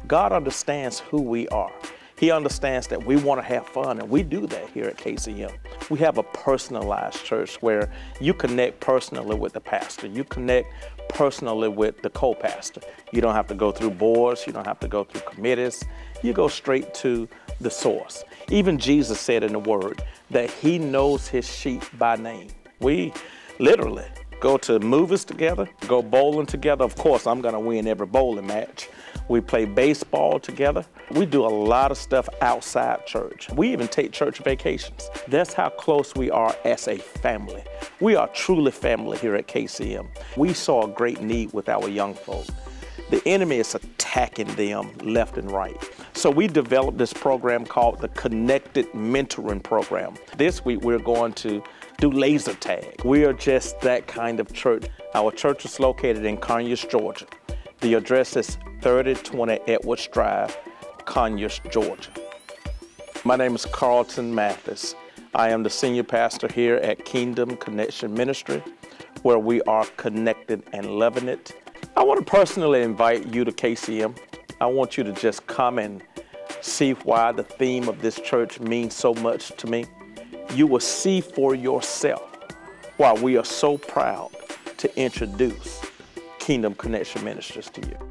God understands who we are. He understands that we want to have fun, and we do that here at KCM. We have a personalized church where you connect personally with the pastor. You connect personally with the co-pastor. You don't have to go through boards. You don't have to go through committees. You go straight to the source. Even Jesus said in the Word that He knows His sheep by name. We literally go to movies together, go bowling together. Of course, I'm going to win every bowling match. We play baseball together. We do a lot of stuff outside church. We even take church vacations. That's how close we are as a family. We are truly family here at KCM. We saw a great need with our young folk. The enemy is attacking them left and right. So we developed this program called the Connected Mentoring Program. This week we're going to do laser tag. We are just that kind of church. Our church is located in Conyers, Georgia. The address is 3020 Edwards Drive, Conyers, Georgia. My name is Carlton Mathis. I am the senior pastor here at Kingdom Connection Ministry, where we are connected and loving it. I want to personally invite you to KCM. I want you to just come and see why the theme of this church means so much to me. You will see for yourself why we are so proud to introduce Kingdom Connection Ministries to you.